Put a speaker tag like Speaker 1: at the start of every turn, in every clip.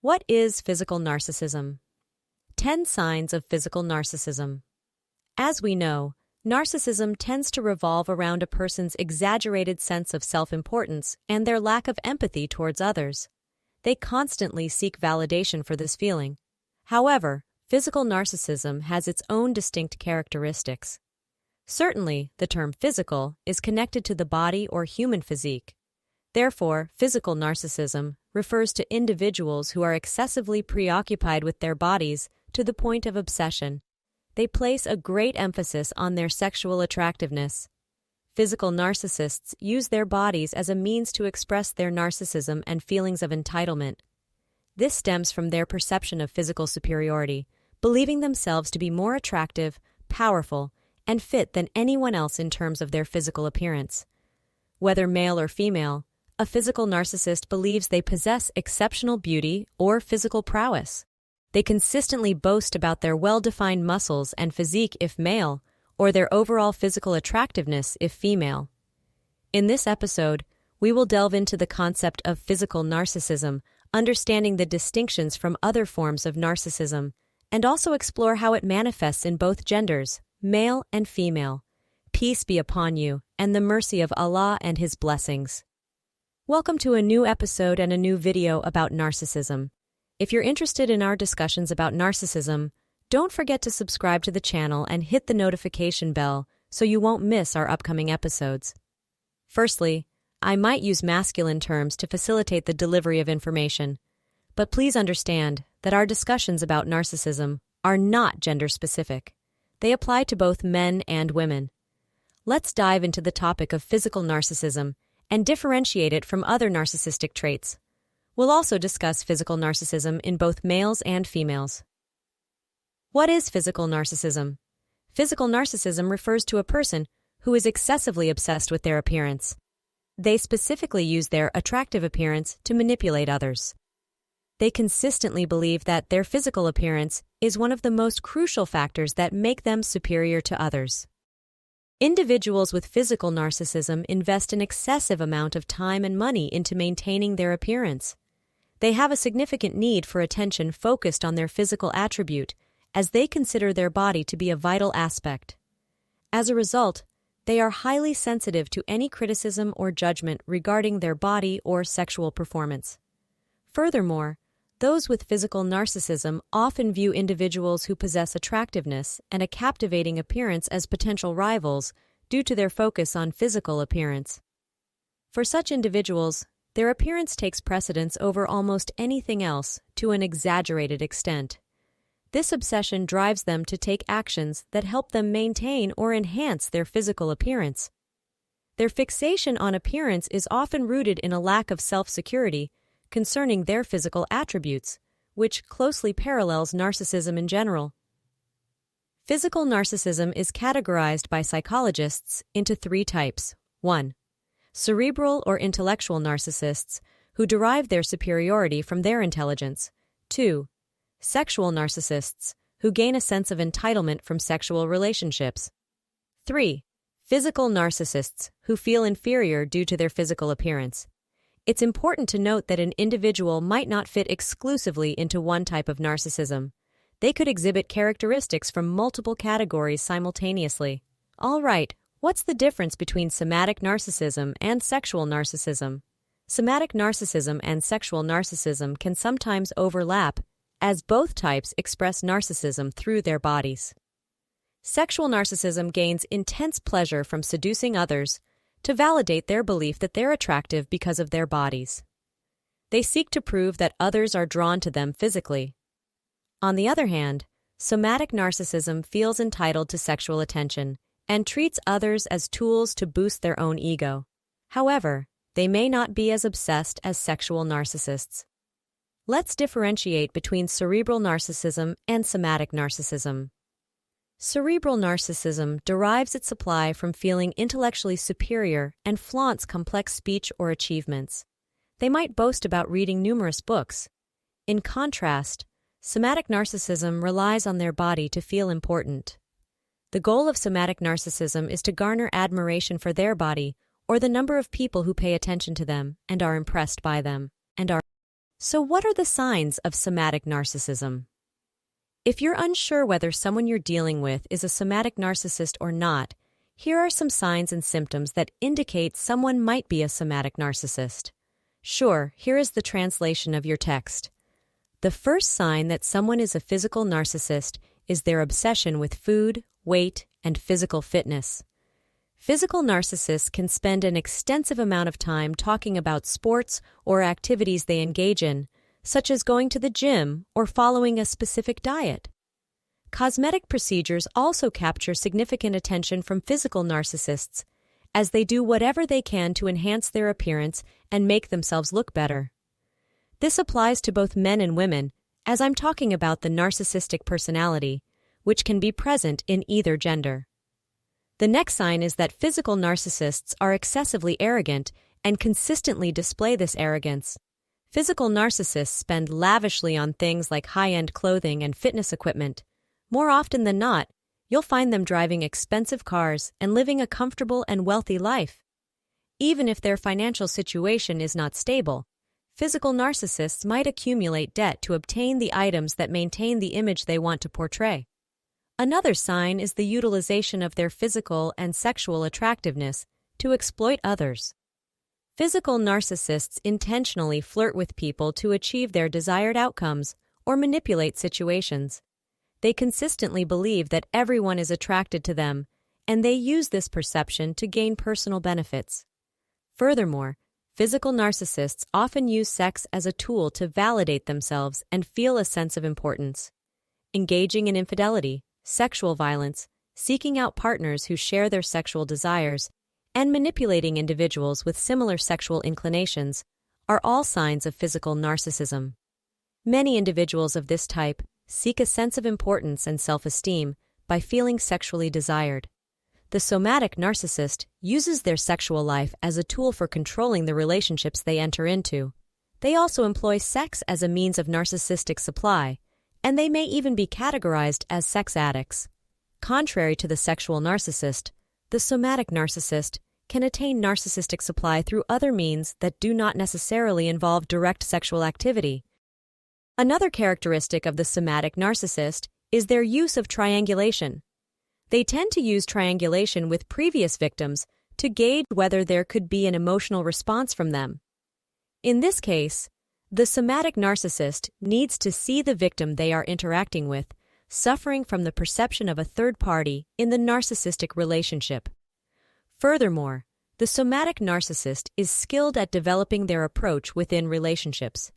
Speaker 1: What is physical narcissism? 10 signs of physical narcissism. As we know, narcissism tends to revolve around a person's exaggerated sense of self-importance and their lack of empathy towards others. They constantly seek validation for this feeling. However, physical narcissism has its own distinct characteristics. Certainly, the term physical is connected to the body or human physique. Therefore, physical narcissism refers to individuals who are excessively preoccupied with their bodies to the point of obsession. They place a great emphasis on their sexual attractiveness. Physical narcissists use their bodies as a means to express their narcissism and feelings of entitlement. This stems from their perception of physical superiority, believing themselves to be more attractive, powerful, and fit than anyone else in terms of their physical appearance. Whether male or female, a physical narcissist believes they possess exceptional beauty or physical prowess. They consistently boast about their well-defined muscles and physique if male, or their overall physical attractiveness if female. In this episode, we will delve into the concept of physical narcissism, understanding the distinctions from other forms of narcissism, and also explore how it manifests in both genders, male and female. Peace be upon you, and the mercy of Allah and His blessings. Welcome to a new episode and a new video about narcissism. If you're interested in our discussions about narcissism, don't forget to subscribe to the channel and hit the notification bell so you won't miss our upcoming episodes. Firstly, I might use masculine terms to facilitate the delivery of information, but please understand that our discussions about narcissism are not gender-specific. They apply to both men and women. Let's dive into the topic of physical narcissism and differentiate it from other narcissistic traits. We'll also discuss physical narcissism in both males and females. What is physical narcissism? Physical narcissism refers to a person who is excessively obsessed with their appearance. They specifically use their attractive appearance to manipulate others. They consistently believe that their physical appearance is one of the most crucial factors that make them superior to others. Individuals with physical narcissism invest an excessive amount of time and money into maintaining their appearance. They have a significant need for attention focused on their physical attribute, as they consider their body to be a vital aspect. As a result, they are highly sensitive to any criticism or judgment regarding their body or sexual performance. Furthermore, those with physical narcissism often view individuals who possess attractiveness and a captivating appearance as potential rivals due to their focus on physical appearance. For such individuals, their appearance takes precedence over almost anything else to an exaggerated extent. This obsession drives them to take actions that help them maintain or enhance their physical appearance. Their fixation on appearance is often rooted in a lack of self-security concerning their physical attributes, which closely parallels narcissism in general. Physical narcissism is categorized by psychologists into 3 types. 1. Cerebral or intellectual narcissists, who derive their superiority from their intelligence. 2. Sexual narcissists, who gain a sense of entitlement from sexual relationships. 3. Physical narcissists, who feel inferior due to their physical appearance. It's important to note that an individual might not fit exclusively into one type of narcissism. They could exhibit characteristics from multiple categories simultaneously. All right, what's the difference between somatic narcissism and sexual narcissism? Somatic narcissism and sexual narcissism can sometimes overlap, as both types express narcissism through their bodies. Sexual narcissism gains intense pleasure from seducing others to validate their belief that they're attractive because of their bodies. They seek to prove that others are drawn to them physically. On the other hand, somatic narcissism feels entitled to sexual attention and treats others as tools to boost their own ego. However, they may not be as obsessed as sexual narcissists. Let's differentiate between cerebral narcissism and somatic narcissism. Cerebral narcissism derives its supply from feeling intellectually superior and flaunts complex speech or achievements. They might boast about reading numerous books. In contrast, somatic narcissism relies on their body to feel important. The goal of somatic narcissism is to garner admiration for their body or the number of people who pay attention to them and are impressed by them. So what are the signs of somatic narcissism? If you're unsure whether someone you're dealing with is a somatic narcissist or not, here are some signs and symptoms that indicate someone might be a somatic narcissist. Sure, here is the translation of your text. The first sign that someone is a physical narcissist is their obsession with food, weight, and physical fitness. Physical narcissists can spend an extensive amount of time talking about sports or activities they engage in, such as going to the gym or following a specific diet. Cosmetic procedures also capture significant attention from physical narcissists, as they do whatever they can to enhance their appearance and make themselves look better. This applies to both men and women, as I'm talking about the narcissistic personality, which can be present in either gender. The next sign is that physical narcissists are excessively arrogant and consistently display this arrogance. Physical narcissists spend lavishly on things like high-end clothing and fitness equipment. More often than not, you'll find them driving expensive cars and living a comfortable and wealthy life. Even if their financial situation is not stable, physical narcissists might accumulate debt to obtain the items that maintain the image they want to portray. Another sign is the utilization of their physical and sexual attractiveness to exploit others. Physical narcissists intentionally flirt with people to achieve their desired outcomes or manipulate situations. They consistently believe that everyone is attracted to them, and they use this perception to gain personal benefits. Furthermore, physical narcissists often use sex as a tool to validate themselves and feel a sense of importance. Engaging in infidelity, sexual violence, seeking out partners who share their sexual desires, and manipulating individuals with similar sexual inclinations are all signs of physical narcissism. Many individuals of this type seek a sense of importance and self-esteem by feeling sexually desired. The somatic narcissist uses their sexual life as a tool for controlling the relationships they enter into. They also employ sex as a means of narcissistic supply, and they may even be categorized as sex addicts. Contrary to the sexual narcissist, the somatic narcissist can attain narcissistic supply through other means that do not necessarily involve direct sexual activity. Another characteristic of the somatic narcissist is their use of triangulation. They tend to use triangulation with previous victims to gauge whether there could be an emotional response from them. In this case, the somatic narcissist needs to see the victim they are interacting with suffering from the perception of a third party in the narcissistic relationship. Furthermore, the somatic narcissist is skilled at developing their approach within relationships.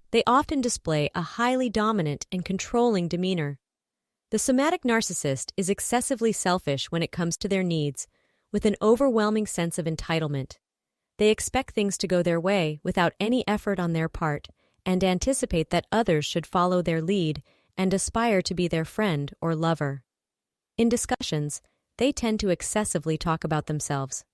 Speaker 1: They often display a highly dominant and controlling demeanor. The somatic narcissist is excessively selfish when it comes to their needs, with an overwhelming sense of entitlement. They expect things to go their way without any effort on their part and anticipate that others should follow their lead and aspire to be their friend or lover. In discussions, they tend to excessively talk about themselves.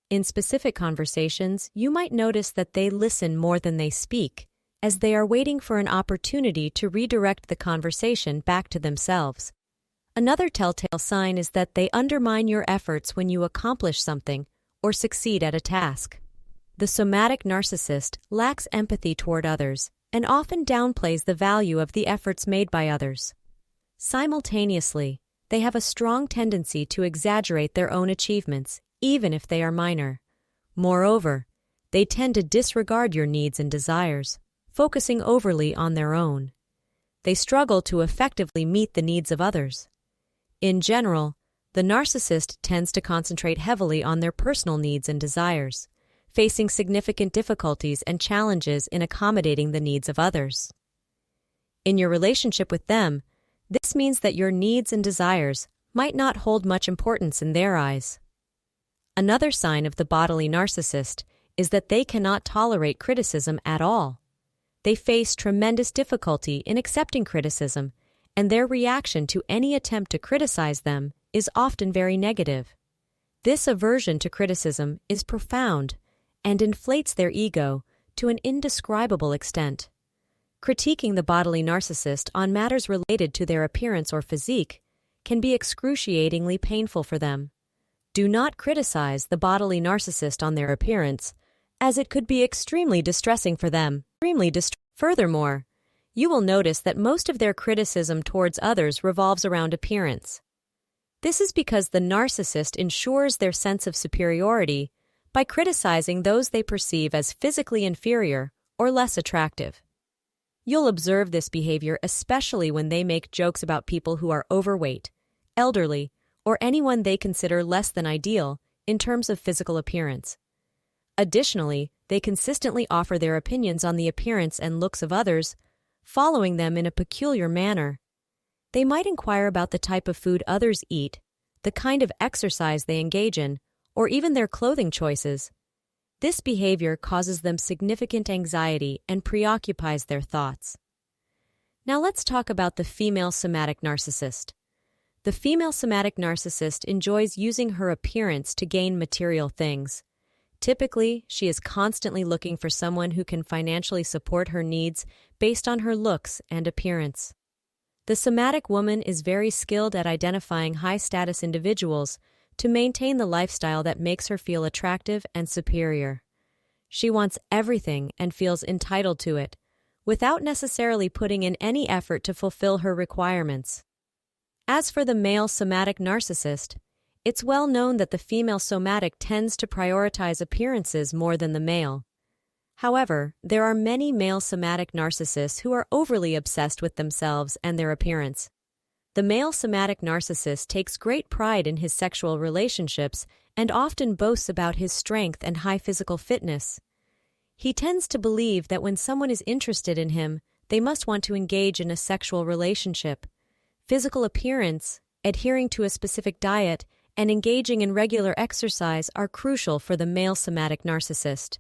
Speaker 1: In specific conversations, you might notice that they listen more than they speak, as they are waiting for an opportunity to redirect the conversation back to themselves. Another telltale sign is that they undermine your efforts when you accomplish something or succeed at a task. The somatic narcissist lacks empathy toward others and often downplays the value of the efforts made by others. Simultaneously, they have a strong tendency to exaggerate their own achievements, even if they are minor. Moreover, they tend to disregard your needs and desires, focusing overly on their own. They struggle to effectively meet the needs of others. In general, the narcissist tends to concentrate heavily on their personal needs and desires, facing significant difficulties and challenges in accommodating the needs of others. In your relationship with them, this means that your needs and desires might not hold much importance in their eyes. Another sign of the bodily narcissist is that they cannot tolerate criticism at all. They face tremendous difficulty in accepting criticism, and their reaction to any attempt to criticize them is often very negative. This aversion to criticism is profound and inflates their ego to an indescribable extent. Critiquing the bodily narcissist on matters related to their appearance or physique can be excruciatingly painful for them. Do not criticize the bodily narcissist on their appearance, as it could be extremely distressing for them. Furthermore, you will notice that most of their criticism towards others revolves around appearance. This is because the narcissist ensures their sense of superiority by criticizing those they perceive as physically inferior or less attractive. You'll observe this behavior especially when they make jokes about people who are overweight, elderly, or anyone they consider less than ideal in terms of physical appearance. Additionally, they consistently offer their opinions on the appearance and looks of others, following them in a peculiar manner. They might inquire about the type of food others eat, the kind of exercise they engage in, or even their clothing choices. This behavior causes them significant anxiety and preoccupies their thoughts. Now let's talk about the female somatic narcissist. The female somatic narcissist enjoys using her appearance to gain material things. Typically, she is constantly looking for someone who can financially support her needs based on her looks and appearance. The somatic woman is very skilled at identifying high-status individuals to maintain the lifestyle that makes her feel attractive and superior. She wants everything and feels entitled to it, without necessarily putting in any effort to fulfill her requirements. As for the male somatic narcissist, it's well known that the female somatic tends to prioritize appearances more than the male. However, there are many male somatic narcissists who are overly obsessed with themselves and their appearance. The male somatic narcissist takes great pride in his sexual relationships and often boasts about his strength and high physical fitness. He tends to believe that when someone is interested in him, they must want to engage in a sexual relationship. Physical appearance, adhering to a specific diet, and engaging in regular exercise are crucial for the male somatic narcissist.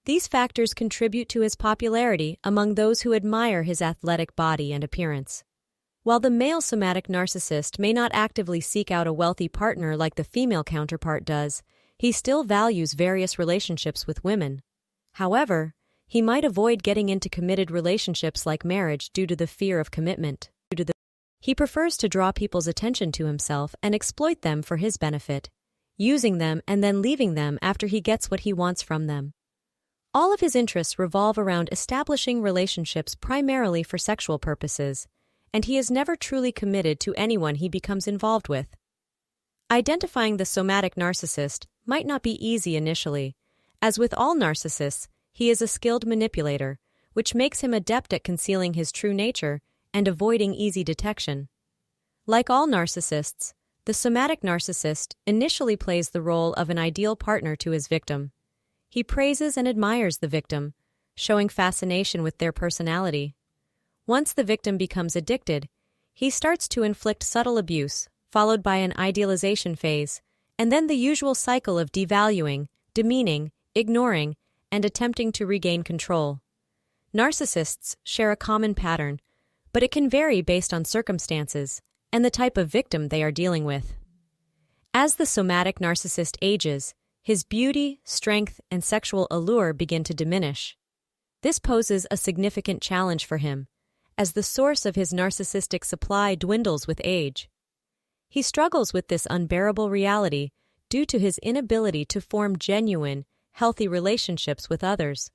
Speaker 1: These factors contribute to his popularity among those who admire his athletic body and appearance. While the male somatic narcissist may not actively seek out a wealthy partner like the female counterpart does, he still values various relationships with women. However, he might avoid getting into committed relationships like marriage due to the fear of commitment. He prefers to draw people's attention to himself and exploit them for his benefit, using them and then leaving them after he gets what he wants from them. All of his interests revolve around establishing relationships primarily for sexual purposes, and he is never truly committed to anyone he becomes involved with. Identifying the somatic narcissist might not be easy initially. As with all narcissists, he is a skilled manipulator, which makes him adept at concealing his true nature and avoiding easy detection. Like all narcissists, the somatic narcissist initially plays the role of an ideal partner to his victim. He praises and admires the victim, showing fascination with their personality. Once the victim becomes addicted, he starts to inflict subtle abuse, followed by an idealization phase, and then the usual cycle of devaluing, demeaning, ignoring, and attempting to regain control. Narcissists share a common pattern, but it can vary based on circumstances and the type of victim they are dealing with. As the somatic narcissist ages, his beauty, strength, and sexual allure begin to diminish. This poses a significant challenge for him, as the source of his narcissistic supply dwindles with age. He struggles with this unbearable reality due to his inability to form genuine, healthy relationships with others.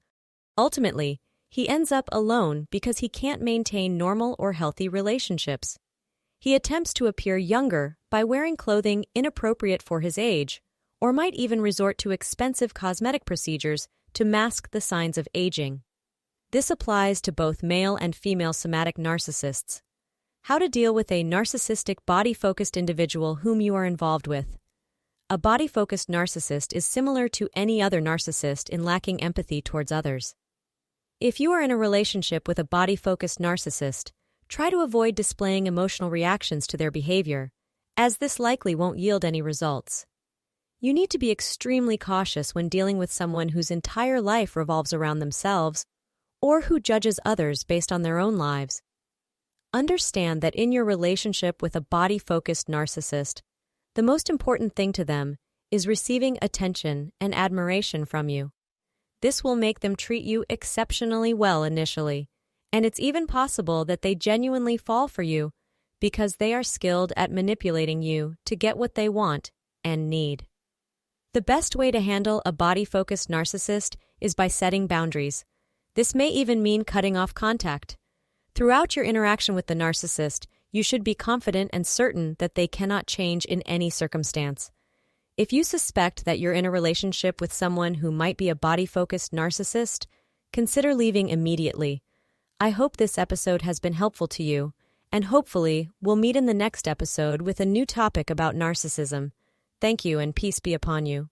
Speaker 1: Ultimately, he ends up alone because he can't maintain normal or healthy relationships. He attempts to appear younger by wearing clothing inappropriate for his age, or might even resort to expensive cosmetic procedures to mask the signs of aging. This applies to both male and female somatic narcissists. How to deal with a narcissistic body-focused individual whom you are involved with. A body-focused narcissist is similar to any other narcissist in lacking empathy towards others. If you are in a relationship with a body-focused narcissist, try to avoid displaying emotional reactions to their behavior, as this likely won't yield any results. You need to be extremely cautious when dealing with someone whose entire life revolves around themselves, or who judges others based on their own lives. Understand that in your relationship with a body-focused narcissist, the most important thing to them is receiving attention and admiration from you. This will make them treat you exceptionally well initially, and it's even possible that they genuinely fall for you because they are skilled at manipulating you to get what they want and need. The best way to handle a body-focused narcissist is by setting boundaries. This may even mean cutting off contact. Throughout your interaction with the narcissist, you should be confident and certain that they cannot change in any circumstance. If you suspect that you're in a relationship with someone who might be a body-focused narcissist, consider leaving immediately. I hope this episode has been helpful to you, and hopefully we'll meet in the next episode with a new topic about narcissism. Thank you and peace be upon you.